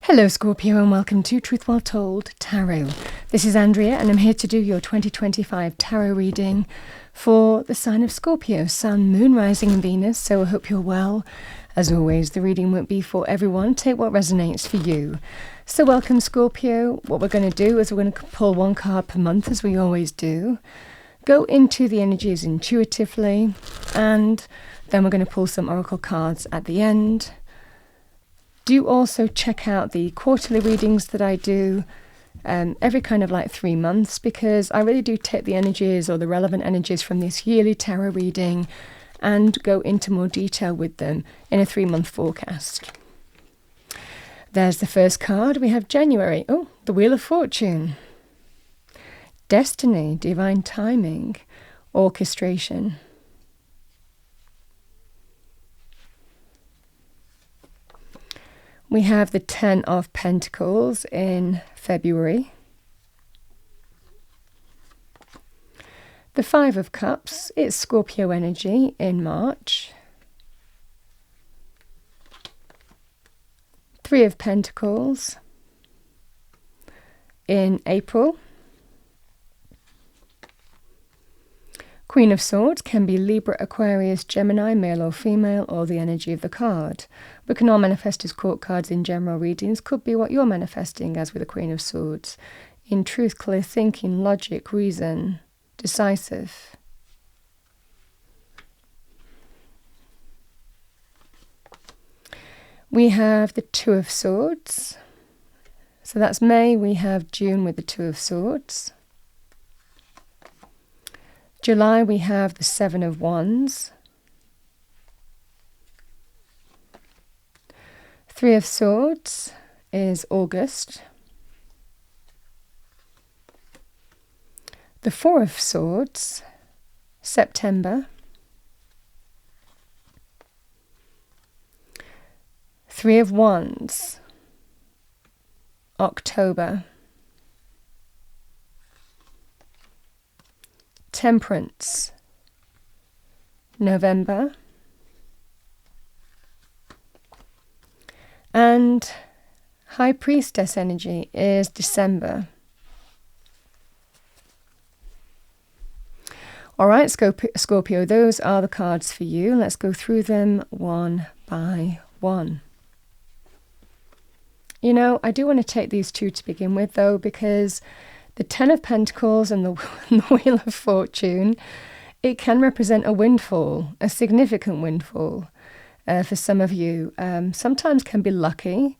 Hello Scorpio and welcome to Truth Well Told Tarot. This is Andrea and I'm here to do your 2025 tarot reading for the sign of Scorpio, Sun, Moon, Rising and Venus, so I hope you're well. As always, the reading won't be for everyone. Take what resonates for you. So welcome Scorpio. What we're going to do is we're going to pull one card per month as we always do. Go into the energies intuitively and then we're going to pull some oracle cards at the end. Do also check out the quarterly readings that I do every kind of like 3 months, because I really do take the energies or the relevant energies from this yearly tarot reading and go into more detail with them in a 3-month forecast. There's the first card. We have January. Oh, the Wheel of Fortune. Destiny, divine timing, orchestration. We have the 10 of Pentacles in February. The 5 of Cups, it's Scorpio energy in March. 3 of Pentacles in April. Queen of Swords can be Libra, Aquarius, Gemini, male or female, or the energy of the card. We can all manifest as court cards in general readings. Could be what you're manifesting, as with the Queen of Swords. In truth, clear thinking, logic, reason, decisive. We have the 2 of Swords. So that's May. We have June with the 2 of Swords. July, we have the 7 of Wands. 3 of Swords is August. The 4 of Swords, September. 3 of Wands, October. Temperance, November. And High Priestess energy is December. All right, Scorpio, those are the cards for you. Let's go through them one by one. You know, I do want to take these two to begin with, though, because the 10 of Pentacles and the Wheel of Fortune, it can represent a windfall, a significant windfall for some of you. Sometimes can be lucky.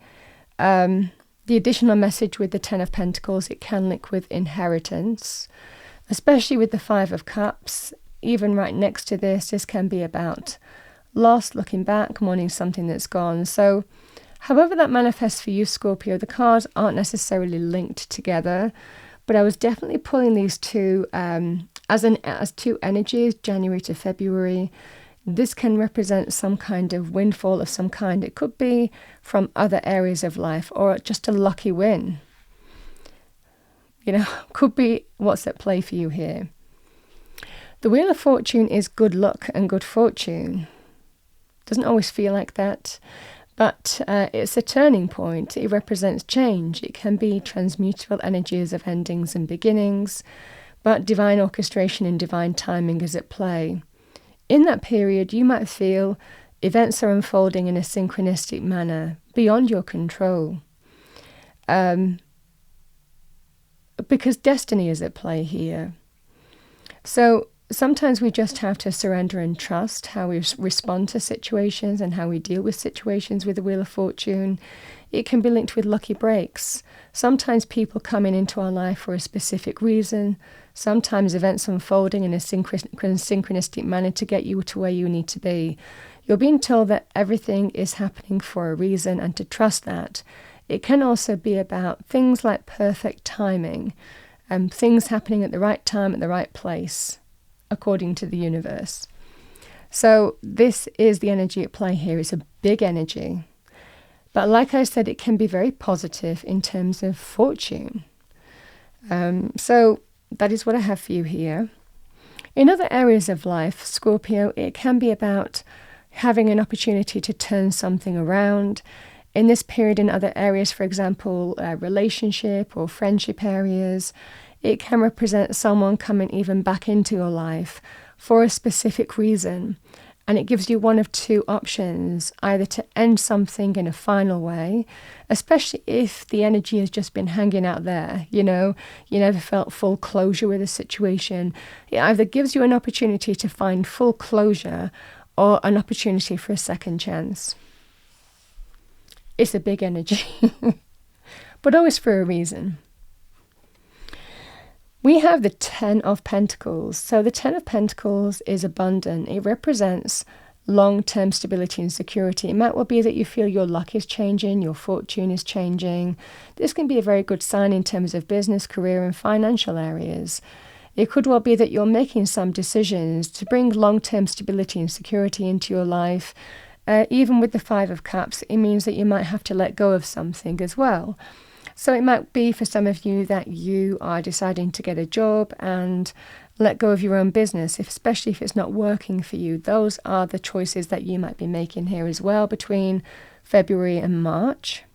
The additional message with the 10 of Pentacles, it can link with inheritance, especially with the 5 of Cups. Even right next to this can be about loss, looking back, mourning something that's gone. So however that manifests for you, Scorpio, the cards aren't necessarily linked together. But I was definitely pulling these two as two energies, January to February. This can represent some kind of windfall of some kind. It could be from other areas of life or just a lucky win. You know, could be what's at play for you here. The Wheel of Fortune is good luck and good fortune. Doesn't always feel like that. But it's a turning point. It represents change. It can be transmutable energies of endings and beginnings, but divine orchestration and divine timing is at play. In that period, you might feel events are unfolding in a synchronistic manner beyond your control. Because destiny is at play here. So sometimes we just have to surrender and trust how we respond to situations and how we deal with situations with the Wheel of Fortune. It can be linked with lucky breaks. Sometimes people coming into our life for a specific reason. Sometimes events unfolding in a synchronistic manner to get you to where you need to be. You're being told that everything is happening for a reason and to trust that. It can also be about things like perfect timing and things happening at the right time at the right place, according to the universe. So this is the energy at play here. It's a big energy. But like I said, it can be very positive in terms of fortune. So that is what I have for you here. In other areas of life, Scorpio, it can be about having an opportunity to turn something around. In this period, in other areas, for example, relationship or friendship areas, it can represent someone coming even back into your life for a specific reason. And it gives you one of two options, either to end something in a final way, especially if the energy has just been hanging out there, you never felt full closure with a situation. It either gives you an opportunity to find full closure or an opportunity for a second chance. It's a big energy, but always for a reason. We have the Ten of Pentacles. So the Ten of Pentacles is abundant. It represents long-term stability and security. It might well be that you feel your luck is changing, your fortune is changing. This can be a very good sign in terms of business, career, and financial areas. It could well be that you're making some decisions to bring long-term stability and security into your life. Even with the Five of Cups, it means that you might have to let go of something as well. So it might be for some of you that you are deciding to get a job and let go of your own business, especially if it's not working for you. Those are the choices that you might be making here as well between February and March.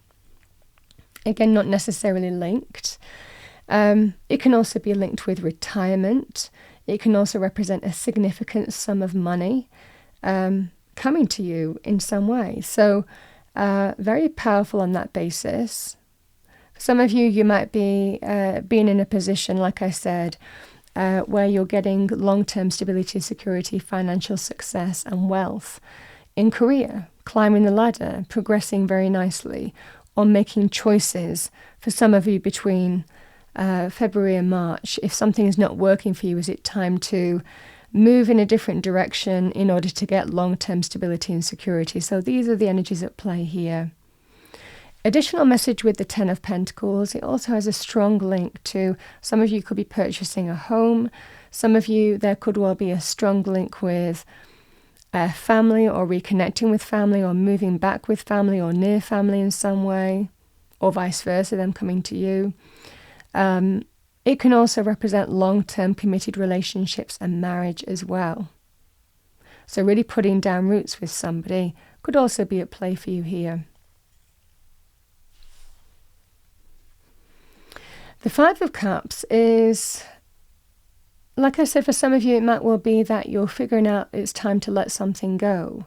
Again, not necessarily linked. It can also be linked with retirement. It can also represent a significant sum of money coming to you in some way. So very powerful on that basis. Some of you might be being in a position, like I said, where you're getting long-term stability, security, financial success and wealth in career, climbing the ladder, progressing very nicely, or making choices. For some of you between February and March, if something is not working for you, is it time to move in a different direction in order to get long-term stability and security? So these are the energies at play here. Additional message with the Ten of Pentacles, it also has a strong link to some of you could be purchasing a home. Some of you, there could well be a strong link with family or reconnecting with family or moving back with family or near family in some way, or vice versa, them coming to you. It can also represent long-term committed relationships and marriage as well. So really putting down roots with somebody could also be at play for you here. The Five of Cups is, like I said, for some of you, it might well be that you're figuring out it's time to let something go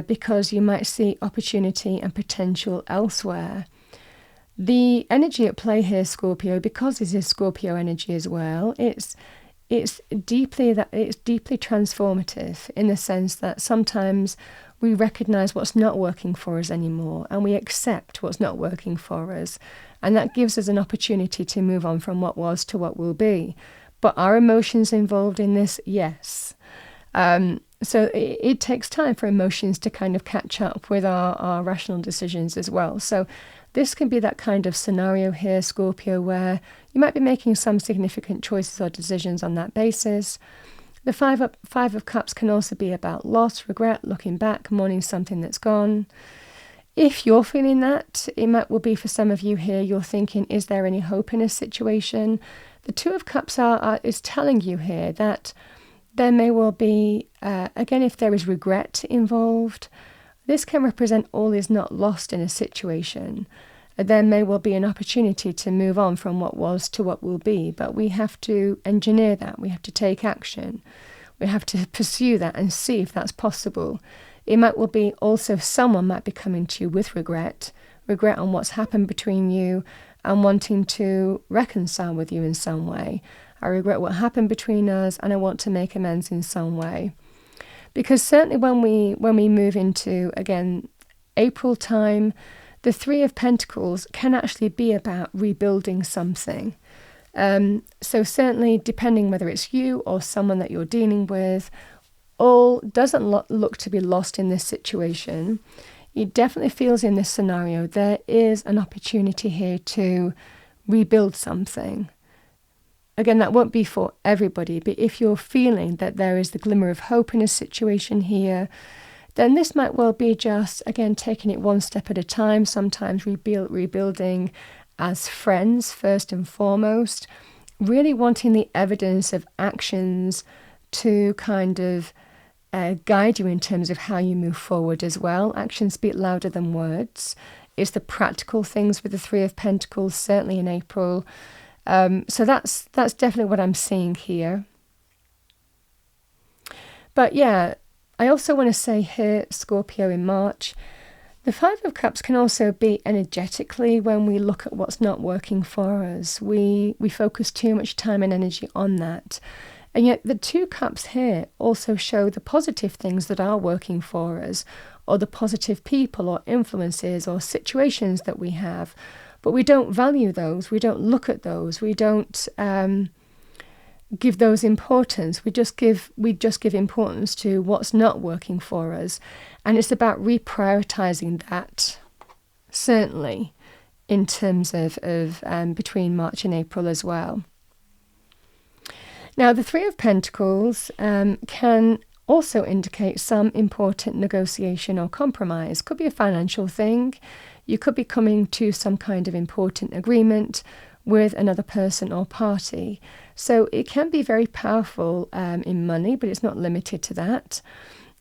because you might see opportunity and potential elsewhere. The energy at play here, Scorpio, because this is Scorpio energy as well, it's deeply transformative in the sense that sometimes we recognize what's not working for us anymore and we accept what's not working for us. And that gives us an opportunity to move on from what was to what will be. But are emotions involved in this? Yes. So it takes time for emotions to kind of catch up with our rational decisions as well. So this can be that kind of scenario here, Scorpio, where you might be making some significant choices or decisions on that basis. The Five of Cups can also be about loss, regret, looking back, mourning something that's gone. If you're feeling that, it might well be for some of you here, you're thinking, is there any hope in a situation? The Two of Cups is telling you here that there may well be, again, if there is regret involved, this can represent all is not lost in a situation. There may well be an opportunity to move on from what was to what will be, but we have to engineer that. We have to take action. We have to pursue that and see if that's possible. It might well be also someone might be coming to you with regret on what's happened between you and wanting to reconcile with you in some way. I regret what happened between us and I want to make amends in some way. Because certainly when we move into, again, April time, the Three of Pentacles can actually be about rebuilding something. So certainly, depending whether it's you or someone that you're dealing with, all doesn't look to be lost in this situation. It definitely feels in this scenario there is an opportunity here to rebuild something. Again, that won't be for everybody, but if you're feeling that there is the glimmer of hope in a situation here, then this might well be just, again, taking it one step at a time, sometimes rebuilding as friends first and foremost, really wanting the evidence of actions to kind of guide you in terms of how you move forward as well. Actions speak louder than words. It's the practical things with the Three of Pentacles, certainly in April. So that's definitely what I'm seeing here. But yeah, I also want to say here, Scorpio, in March, the Five of Cups can also be energetically when we look at what's not working for us. We focus too much time and energy on that. And yet the Two Cups here also show the positive things that are working for us, or the positive people or influences or situations that we have. But we don't value those. We don't look at those. We don't give those importance. We just give importance to what's not working for us. And it's about reprioritizing that, certainly, in terms of between March and April as well. Now, the Three of Pentacles can also indicate some important negotiation or compromise. Could be a financial thing. You could be coming to some kind of important agreement with another person or party. So it can be very powerful in money, but it's not limited to that.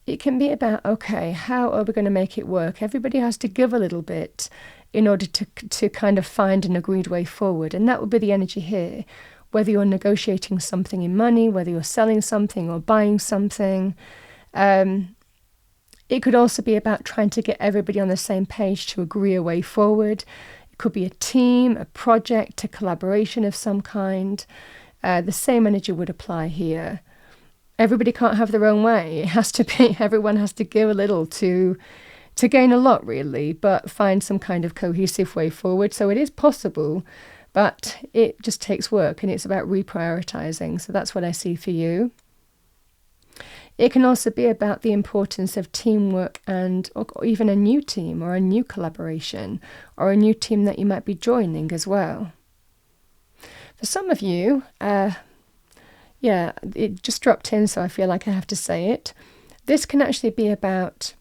It can be about, okay, how are we going to make it work? Everybody has to give a little bit in order to kind of find an agreed way forward. And that would be the energy here. Whether you're negotiating something in money, whether you're selling something or buying something. It could also be about trying to get everybody on the same page to agree a way forward. It could be a team, a project, a collaboration of some kind. The same energy would apply here. Everybody can't have their own way. It has to be, everyone has to give a little to gain a lot, really, but find some kind of cohesive way forward. So it is possible, but it just takes work, and it's about reprioritizing. So that's what I see for you. It can also be about the importance of teamwork and or even a new team or a new collaboration or a new team that you might be joining as well. For some of you, it just dropped in, so I feel like I have to say it. This can actually be about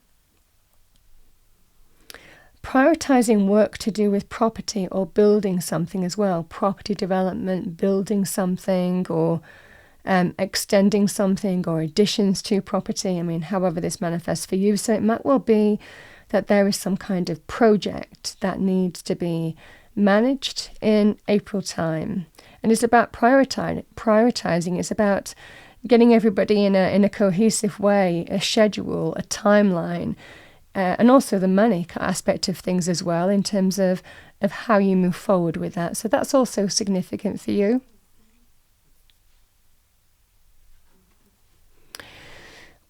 prioritizing work to do with property or building something as well. Property development, building something, or extending something, or additions to property. I mean, however this manifests for you. So it might well be that there is some kind of project that needs to be managed in April time. And it's about prioritizing. It's about getting everybody in a cohesive way, a schedule, a timeline, and also the money aspect of things as well, in terms of how you move forward with that. So that's also significant for you.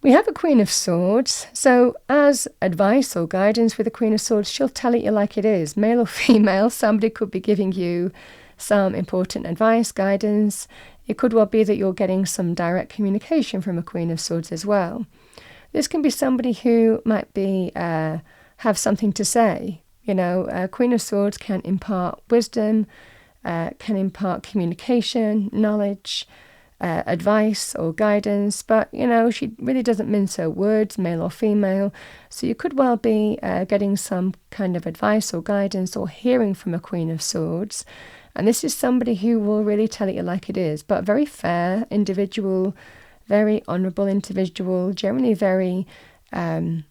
We have a Queen of Swords. So as advice or guidance with the Queen of Swords, she'll tell it you like it is. Male or female, somebody could be giving you some important advice, guidance. It could well be that you're getting some direct communication from a Queen of Swords as well. This can be somebody who might be have something to say. You know, Queen of Swords can impart wisdom, can impart communication, knowledge, advice or guidance, but, you know, she really doesn't mince her words, male or female. So you could well be getting some kind of advice or guidance or hearing from a Queen of Swords. And this is somebody who will really tell it you like it is, but very fair individual, very honourable individual, generally very a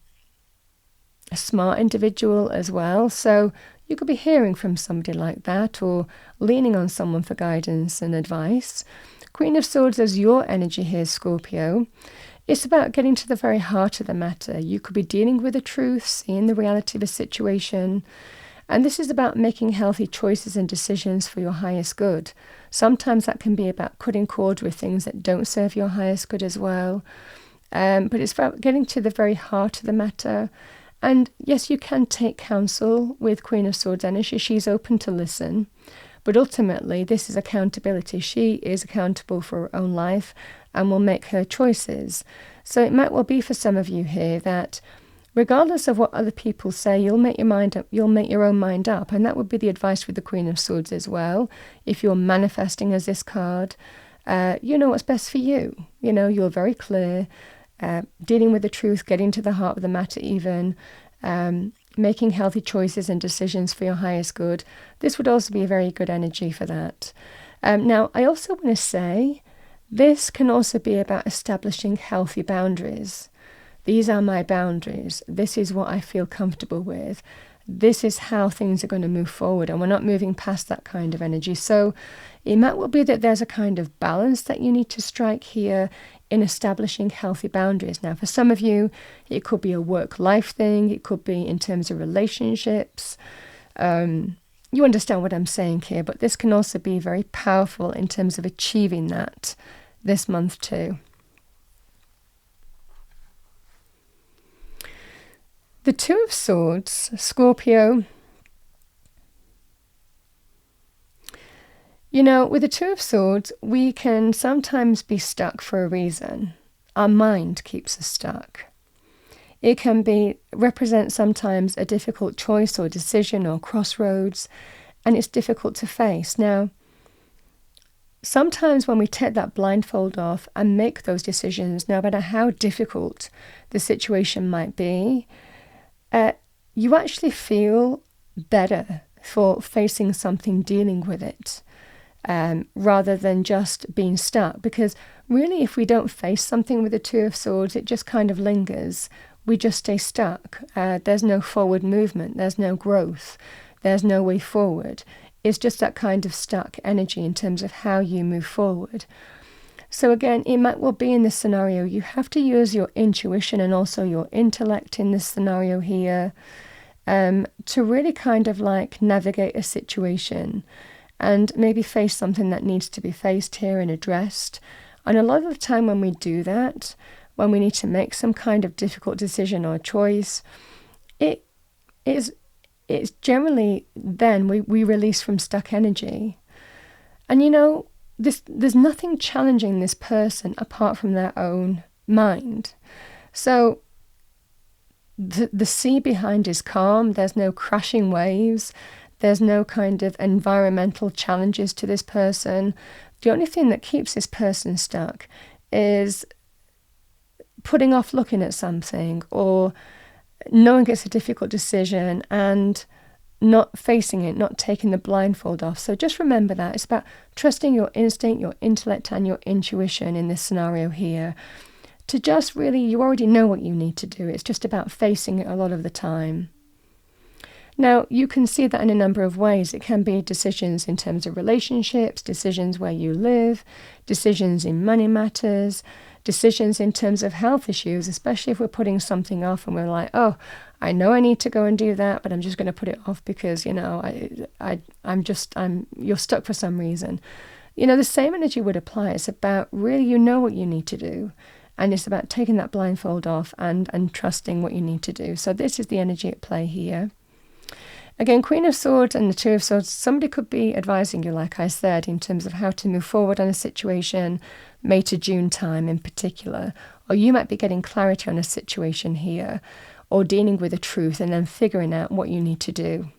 smart individual as well. So you could be hearing from somebody like that or leaning on someone for guidance and advice. Queen of Swords is your energy here, Scorpio. It's about getting to the very heart of the matter. You could be dealing with the truth, seeing the reality of a situation. And this is about making healthy choices and decisions for your highest good. Sometimes that can be about cutting cords with things that don't serve your highest good as well. But it's about getting to the very heart of the matter. And yes, you can take counsel with Queen of Swords energy. She's open to listen. But ultimately, this is accountability. She is accountable for her own life and will make her choices. So it might well be for some of you here that regardless of what other people say, you'll make your mind up, you'll make your own mind up. And that would be the advice with the Queen of Swords as well. If you're manifesting as this card, you know what's best for you. You know, you're very clear, dealing with the truth, getting to the heart of the matter even, making healthy choices and decisions for your highest good. This would also be a very good energy for that. Now, I also want to say, this can also be about establishing healthy boundaries. These are my boundaries. This is what I feel comfortable with. this is how things are going to move forward, and we're not moving past that kind of energy. So it might well be that there's a kind of balance that you need to strike here in establishing healthy boundaries. Now, for some of you, it could be a work-life thing. It could be in terms of relationships. You understand what I'm saying here, but this can also be very powerful in terms of achieving that this month too. The Two of Swords, Scorpio. You know, with the Two of Swords, we can sometimes be stuck for a reason. Our mind keeps us stuck. It can represent sometimes a difficult choice or decision or crossroads, and it's difficult to face. Now, sometimes when we take that blindfold off and make those decisions, no matter how difficult the situation might be, you actually feel better for facing something, dealing with it, rather than just being stuck. Because really, if we don't face something with the Two of Swords, it just kind of lingers. We just stay stuck. There's no forward movement. There's no growth. There's no way forward. It's just that kind of stuck energy in terms of how you move forward. So again, it might well be in this scenario, you have to use your intuition and also your intellect in this scenario here, to really kind of like navigate a situation and maybe face something that needs to be faced here and addressed. And a lot of the time when we do that, when we need to make some kind of difficult decision or choice, it's generally then we release from stuck energy. And you know, there's nothing challenging this person apart from their own mind. So the sea behind is calm. There's no crashing waves. There's no kind of environmental challenges to this person. The only thing that keeps this person stuck is putting off looking at something, or knowing it's a difficult decision and not facing it, not taking the blindfold off. So just remember that. It's about trusting your instinct, your intellect, and your intuition in this scenario here. To just really, you already know what you need to do. It's just about facing it a lot of the time. Now, you can see that in a number of ways. It can be decisions in terms of relationships, decisions where you live, decisions in money matters, decisions in terms of health issues, especially if we're putting something off and we're like, oh, I know I need to go and do that, but I'm just going to put it off because, you know, you're stuck for some reason. You know, the same energy would apply. It's about really, you know what you need to do. And it's about taking that blindfold off and trusting what you need to do. So this is the energy at play here. Again, Queen of Swords and the Two of Swords, somebody could be advising you, like I said, in terms of how to move forward on a situation, May to June time in particular. Or you might be getting clarity on a situation here, or dealing with the truth and then figuring out what you need to do.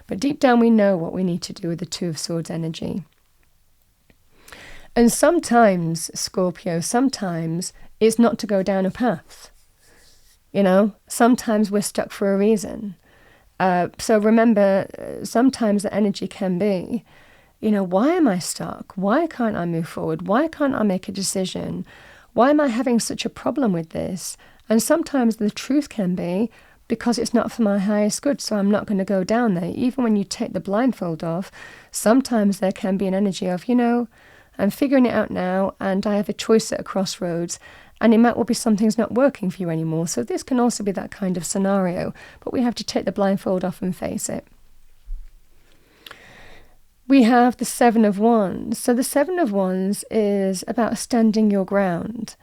But deep down we know what we need to do with the Two of Swords energy. And sometimes, Scorpio, sometimes it's not to go down a path. You know, sometimes we're stuck for a reason. So remember, sometimes the energy can be, you know, why am I stuck? Why can't I move forward? Why can't I make a decision? Why am I having such a problem with this? And sometimes the truth can be because it's not for my highest good, so I'm not going to go down there. Even when you take the blindfold off, sometimes there can be an energy of, you know, I'm figuring it out now and I have a choice at a crossroads, and it might well be something's not working for you anymore. So this can also be that kind of scenario, but we have to take the blindfold off and face it. We have the Seven of Wands. So the Seven of Wands is about standing your ground,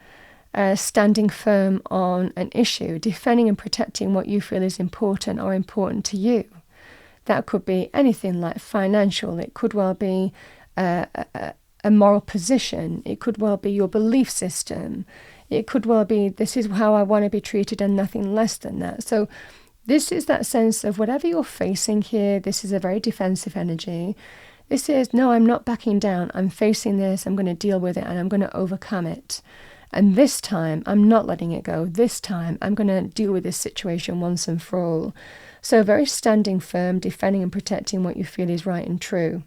standing firm on an issue, defending and protecting what you feel is important or important to you. That could be anything like financial. It could well be a moral position. It could well be your belief system. It could well be, this is how I want to be treated and nothing less than that. So this is that sense of whatever you're facing here, this is a very defensive energy. This is, no, I'm not backing down. I'm facing this. I'm going to deal with it and I'm going to overcome it. And this time, I'm not letting it go. This time, I'm going to deal with this situation once and for all. So very standing firm, defending and protecting what you feel is right and true.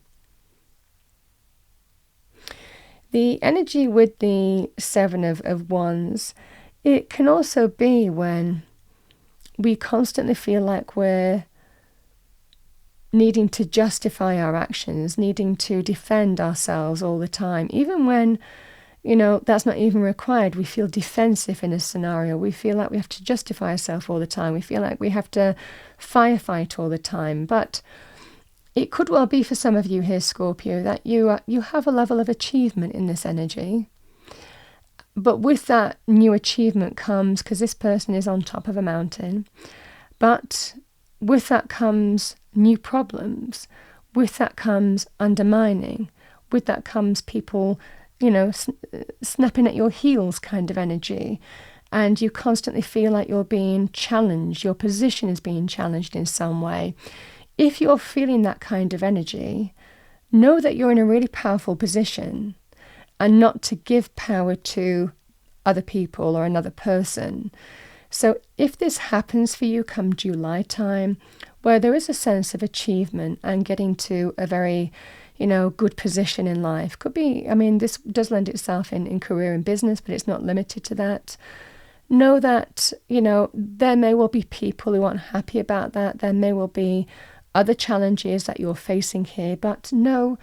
The energy with the Seven of Wands, it can also be when we constantly feel like we're needing to justify our actions, needing to defend ourselves all the time, even when, that's not even required. We feel defensive in a scenario. We feel like we have to justify ourselves all the time. We feel like we have to firefight all the time. But it could well be for some of you here, Scorpio, that you have a level of achievement in this energy. But with that new achievement comes, because this person is on top of a mountain, but with that comes new problems. With that comes undermining. With that comes people, snapping at your heels kind of energy. And you constantly feel like you're being challenged. Your position is being challenged in some way. If you're feeling that kind of energy, know that you're in a really powerful position and not to give power to other people or another person. So if this happens for you come July time, where there is a sense of achievement and getting to a very, good position in life, could be, this does lend itself in career and business, but it's not limited to that. Know that, there may well be people who aren't happy about that. There may well be other challenges that you're facing here, but know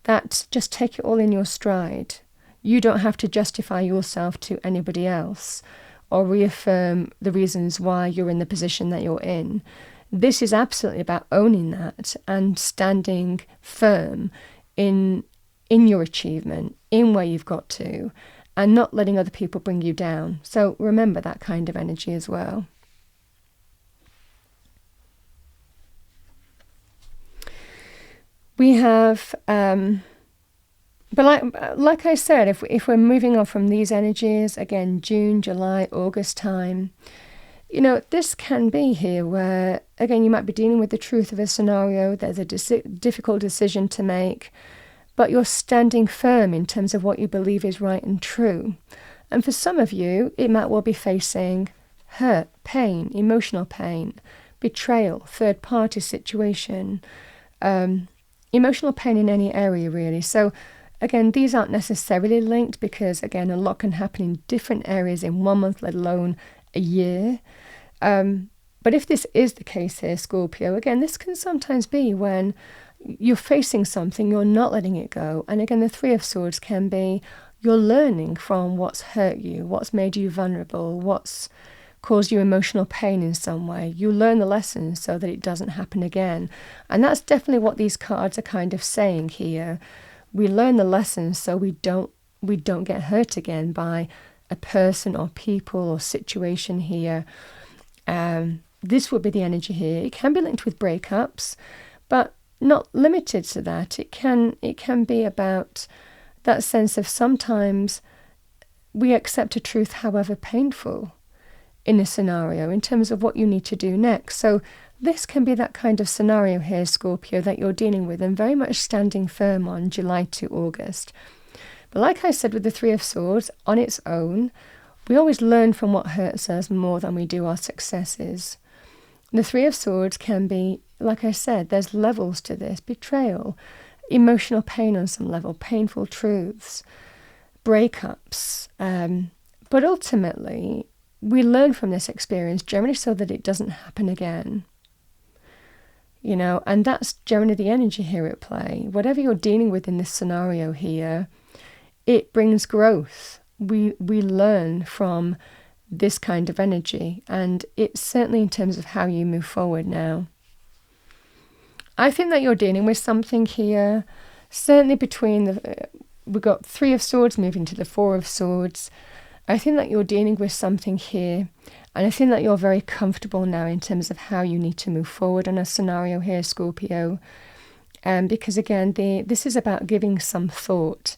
that just take it all in your stride. You don't have to justify yourself to anybody else or reaffirm the reasons why you're in the position that you're in. This is absolutely about owning that and standing firm in your achievement, in where you've got to, and not letting other people bring you down. So remember that kind of energy as well. We have, but like I said, if we're moving on from these energies, again, June, July, August time, this can be here where, again, you might be dealing with the truth of a scenario. There's a difficult decision to make, but you're standing firm in terms of what you believe is right and true. And for some of you, it might well be facing hurt, pain, emotional pain, betrayal, third-party situation, emotional pain in any area, really. So, again, these aren't necessarily linked because, again, a lot can happen in different areas in 1 month, let alone a year. But if this is the case here, Scorpio, again, this can sometimes be when you're facing something, you're not letting it go. And again, the Three of Swords can be you're learning from what's hurt you, what's made you vulnerable, what's caused you emotional pain in some way. You learn the lessons so that it doesn't happen again. And that's definitely what these cards are kind of saying here. We learn the lessons so we don't get hurt again by a person or people or situation here. This would be the energy here. It can be linked with breakups, but not limited to that. It can be about that sense of sometimes we accept a truth, however painful, in a scenario in terms of what you need to do next. So this can be that kind of scenario here, Scorpio, that you're dealing with and very much standing firm on July to August. But like I said with the Three of Swords, on its own, we always learn from what hurts us more than we do our successes. The Three of Swords can be, like I said, there's levels to this: betrayal, emotional pain on some level, painful truths, breakups. But ultimately, we learn from this experience generally so that it doesn't happen again. And that's generally the energy here at play. Whatever you're dealing with in this scenario here, it brings growth. We learn from this kind of energy, and it's certainly in terms of how you move forward now. I think that you're dealing with something here, certainly between we've got Three of Swords moving to the Four of Swords. I think that you're dealing with something here, and I think that you're very comfortable now in terms of how you need to move forward on a scenario here, Scorpio. Because again, this is about giving some thought,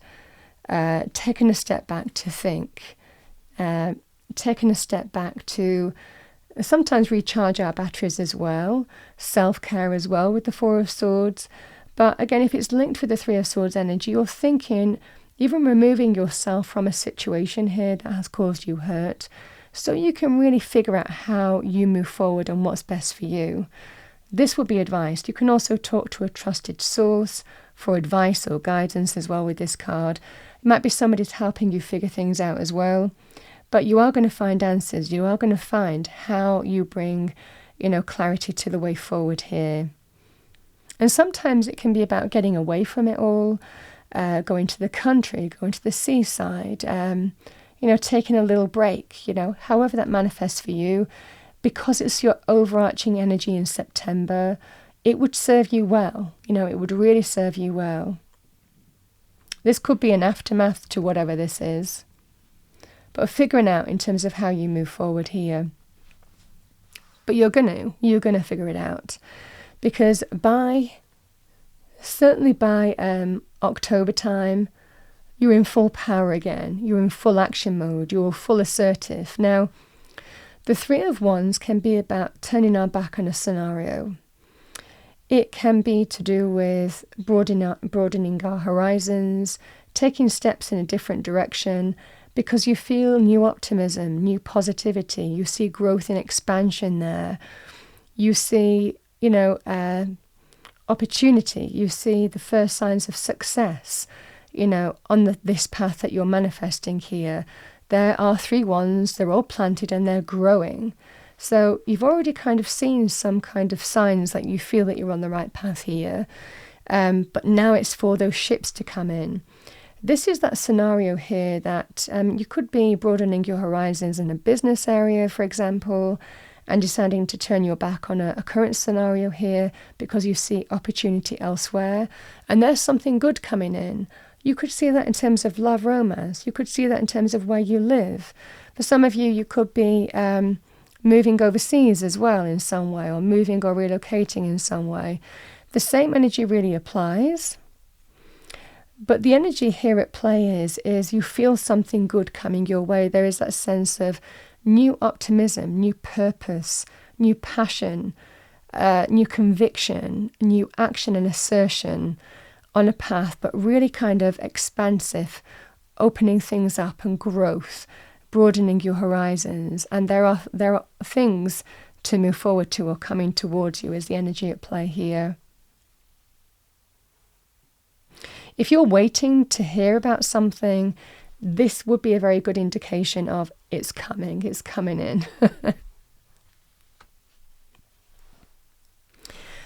taking a step back to think, taking a step back to sometimes recharge our batteries as well, self-care as well with the Four of Swords. But again, if it's linked with the Three of Swords energy, you're thinking, even removing yourself from a situation here that has caused you hurt, so you can really figure out how you move forward and what's best for you. This would be advice. You can also talk to a trusted source for advice or guidance as well with this card. It might be somebody's helping you figure things out as well. But you are going to find answers. You are going to find how you bring, clarity to the way forward here. And sometimes it can be about getting away from it all, going to the country, going to the seaside, taking a little break, however that manifests for you. Because it's your overarching energy in September, it would serve you well. It would really serve you well. This could be an aftermath to whatever this is. But figuring out in terms of how you move forward here. But you're going to figure it out. Because certainly by October time, you're in full power again. You're in full action mode. You're full assertive. Now, the Three of Wands can be about turning our back on a scenario. It can be to do with broadening our horizons, taking steps in a different direction, because you feel new optimism, new positivity. You see growth and expansion there. You see, opportunity. You see the first signs of success, on this path that you're manifesting here. There are 3 wands, they're all planted and they're growing. So you've already kind of seen some kind of signs that you feel that you're on the right path here. But now it's for those ships to come in. This is that scenario here that you could be broadening your horizons in a business area, for example, and deciding to turn your back on a current scenario here because you see opportunity elsewhere. And there's something good coming in. You could see that in terms of love, romance. You could see that in terms of where you live. For some of you, you could be moving overseas as well in some way, or moving or relocating in some way. The same energy really applies. But the energy here at play is you feel something good coming your way. There is that sense of new optimism, new purpose, new passion, new conviction, new action and assertion on a path, but really kind of expansive, opening things up and growth, broadening your horizons. And there are things to move forward to or coming towards you is the energy at play here. If you're waiting to hear about something, this would be a very good indication of it's coming in.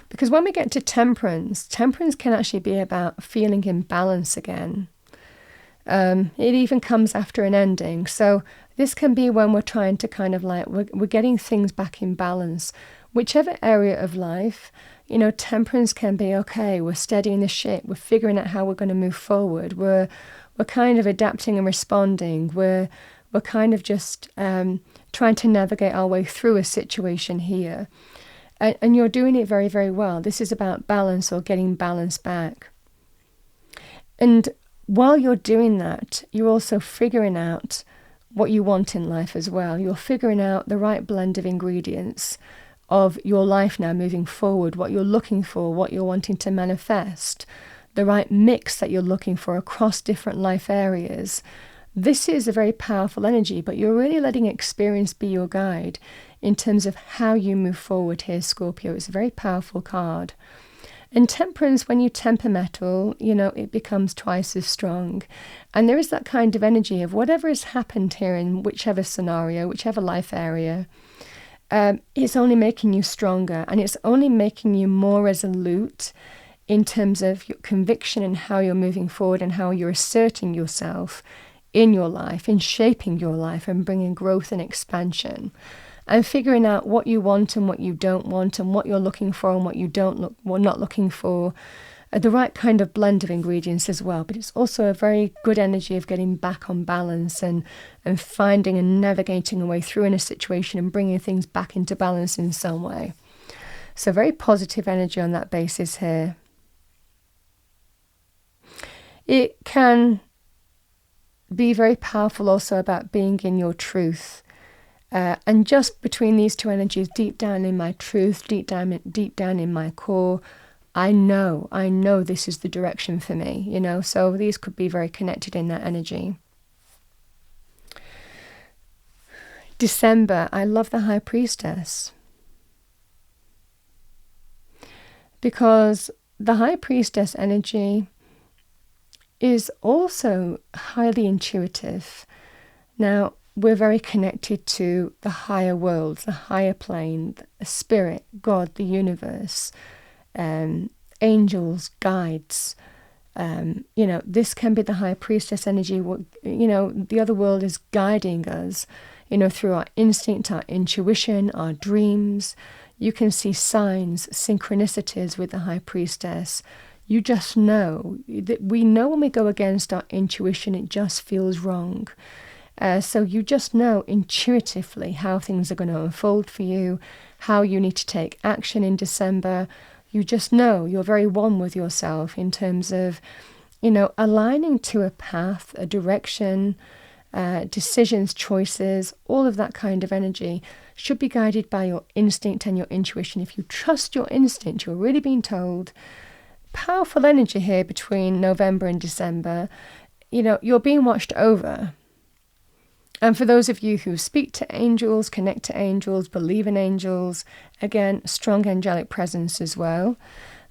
Because when we get to temperance can actually be about feeling in balance again. It even comes after an ending. So this can be when we're trying to kind of we're getting things back in balance. Whichever area of life, temperance can be, okay, we're steadying the ship, we're figuring out how we're going to move forward, we're kind of adapting and responding, we're kind of just trying to navigate our way through a situation here. And you're doing it very, very well. This is about balance or getting balance back. And while you're doing that, you're also figuring out what you want in life as well. You're figuring out the right blend of ingredients of your life now moving forward, what you're looking for, what you're wanting to manifest, the right mix that you're looking for across different life areas. This is a very powerful energy, but you're really letting experience be your guide in terms of how you move forward here, Scorpio. It's a very powerful card. And temperance, when you temper metal, it becomes twice as strong. And there is that kind of energy of whatever has happened here in whichever scenario, whichever life area, it's only making you stronger, and it's only making you more resolute in terms of your conviction and how you're moving forward and how you're asserting yourself in your life, in shaping your life and bringing growth and expansion. And figuring out what you want and what you don't want, and what you're looking for and what you not looking for, the right kind of blend of ingredients as well. But it's also a very good energy of getting back on balance and finding and navigating a way through in a situation and bringing things back into balance in some way. So very positive energy on that basis here. It can be very powerful also about being in your truth. And just between these two energies, deep down in my truth, deep down in my core, I know this is the direction for me, so these could be very connected in that energy. December, I love the High Priestess. Because the High Priestess energy is also highly intuitive. Now, we're very connected to the higher world, the higher plane, the spirit, God, the universe, angels, guides. This can be the high priestess energy. The other world is guiding us, through our instinct, our intuition, our dreams. You can see signs, synchronicities with the high priestess. You just know that we know when we go against our intuition, it just feels wrong. So you just know intuitively how things are going to unfold for you, how you need to take action in December. You just know you're very one with yourself in terms of, aligning to a path, a direction, decisions, choices, all of that kind of energy should be guided by your instinct and your intuition. If you trust your instinct, you're really being told, powerful energy here between November and December, you're being watched over. And for those of you who speak to angels, connect to angels, believe in angels, again, strong angelic presence as well.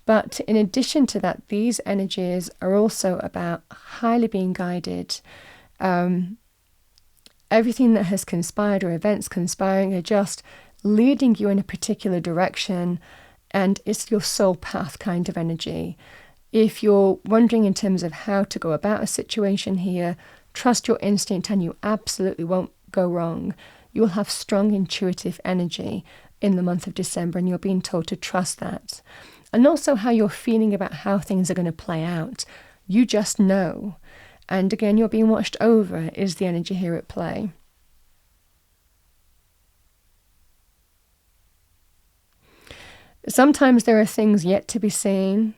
But in addition to that, these energies are also about highly being guided. Everything that has conspired or events conspiring are just leading you in a particular direction, and it's your soul path kind of energy. If you're wondering in terms of how to go about a situation here, trust your instinct and you absolutely won't go wrong. You'll have strong intuitive energy in the month of December, and you're being told to trust that. And also how you're feeling about how things are going to play out. You just know. And again, you're being watched over is the energy here at play. Sometimes there are things yet to be seen,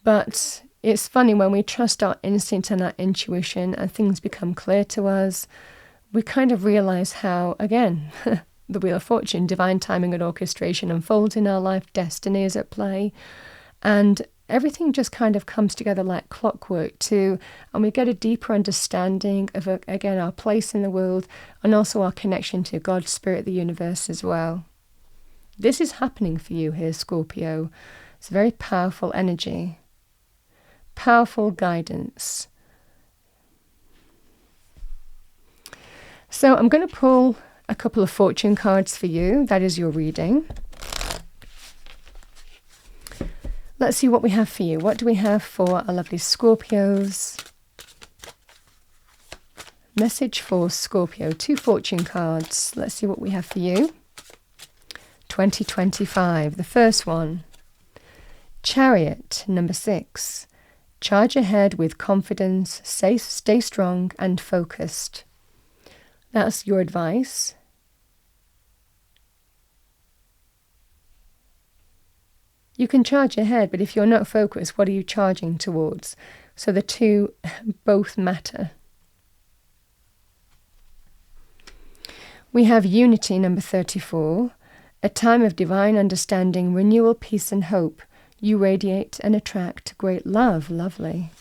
but it's funny when we trust our instinct and our intuition and things become clear to us, we kind of realize how, again, the Wheel of Fortune, divine timing and orchestration unfolds in our life, destiny is at play, and everything just kind of comes together like clockwork too, and we get a deeper understanding of, again, our place in the world and also our connection to God, Spirit, the universe as well. This is happening for you here, Scorpio. It's a very powerful energy, powerful guidance. So I'm going to pull a couple of fortune cards for you. That is your reading. Let's see what we have for you. What do we have for our lovely Scorpios? Message for Scorpio. 2 fortune cards. Let's see what we have for you. 2025. The first one. Chariot, number 6. Charge ahead with confidence. Stay strong and focused. That's your advice. You can charge ahead, but if you're not focused, what are you charging towards? So the two both matter. We have Unity, number 34. A time of divine understanding, renewal, peace and hope. You radiate and attract great love. Lovely.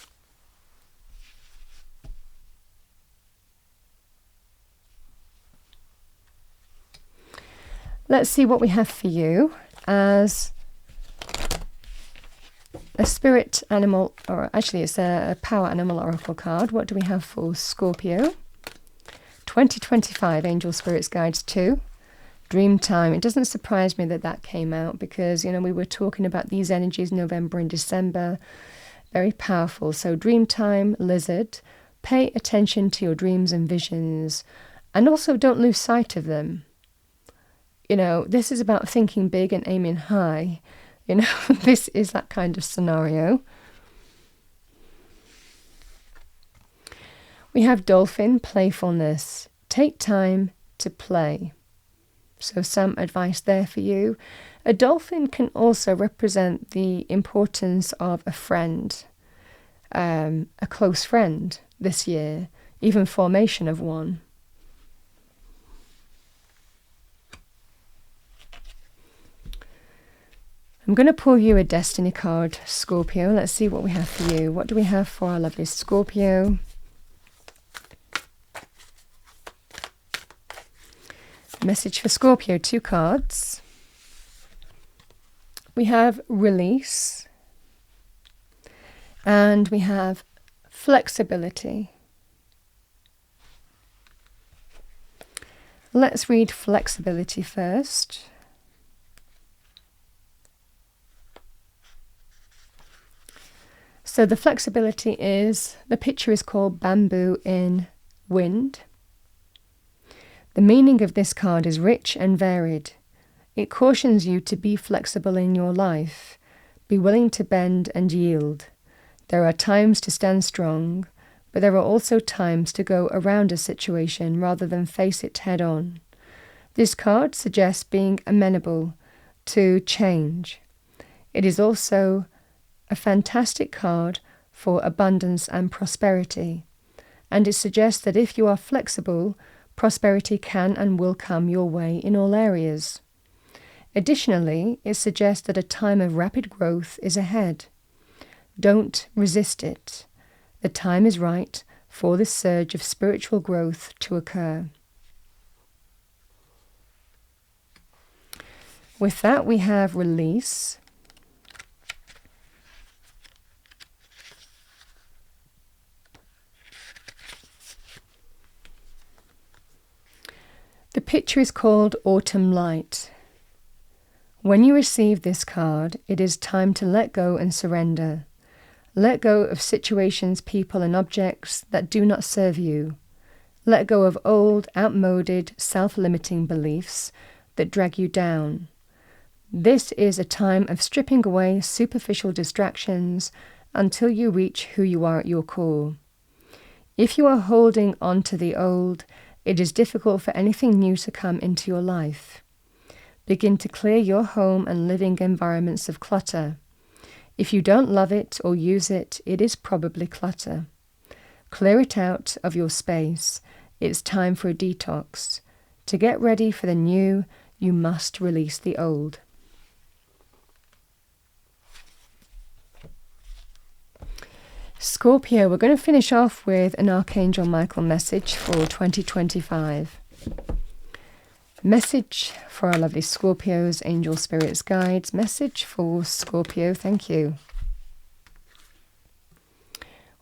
Let's see what we have for you as a spirit animal, or actually it's a power animal oracle card. What do we have for Scorpio? 2025, Angel Spirits Guides 2. Dream Time. It doesn't surprise me that that came out because, we were talking about these energies November and December. Very powerful. So Dream Time, Lizard. Pay attention to your dreams and visions. And also don't lose sight of them. This is about thinking big and aiming high. This is that kind of scenario. We have Dolphin, playfulness. Take time to play. So some advice there for you. A dolphin can also represent the importance of a friend, a close friend this year, even formation of one. I'm going to pull you a destiny card, Scorpio. Let's see what we have for you. What do we have for our lovely Scorpio? Message for Scorpio, 2 cards. We have release. And we have flexibility. Let's read flexibility first. So the flexibility the picture is called Bamboo in Wind. The meaning of this card is rich and varied. It cautions you to be flexible in your life, be willing to bend and yield. There are times to stand strong, but there are also times to go around a situation rather than face it head on. This card suggests being amenable to change. It is also a fantastic card for abundance and prosperity, and it suggests that if you are flexible, prosperity can and will come your way in all areas. Additionally, it suggests that a time of rapid growth is ahead. Don't resist it. The time is right for this surge of spiritual growth to occur. With that, we have release. The picture is called Autumn Light. When you receive this card, it is time to let go and surrender. Let go of situations, people, and objects that do not serve you. Let go of old, outmoded, self-limiting beliefs that drag you down. This is a time of stripping away superficial distractions until you reach who you are at your core. If you are holding on to the old, it is difficult for anything new to come into your life. Begin to clear your home and living environments of clutter. If you don't love it or use it, it is probably clutter. Clear it out of your space. It's time for a detox. To get ready for the new, you must release the old. Scorpio, we're going to finish off with an Archangel Michael message for 2025. Message for our lovely Scorpios, angel spirits, guides. Message for Scorpio, thank you.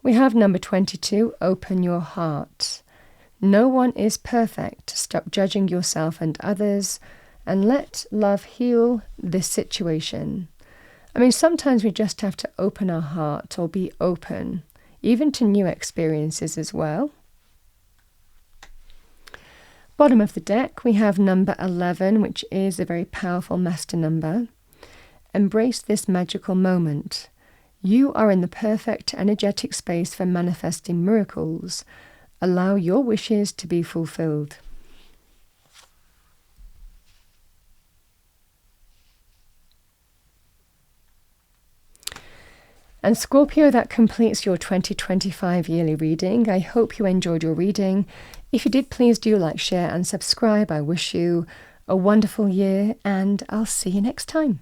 We have number 22, open your heart. No one is perfect. Stop judging yourself and others and let love heal this situation. I mean, sometimes we just have to open our heart or be open, even to new experiences as well. Bottom of the deck, we have number 11, which is a very powerful master number. Embrace this magical moment. You are in the perfect energetic space for manifesting miracles. Allow your wishes to be fulfilled. And Scorpio, that completes your 2025 yearly reading. I hope you enjoyed your reading. If you did, please do like, share and subscribe. I wish you a wonderful year and I'll see you next time.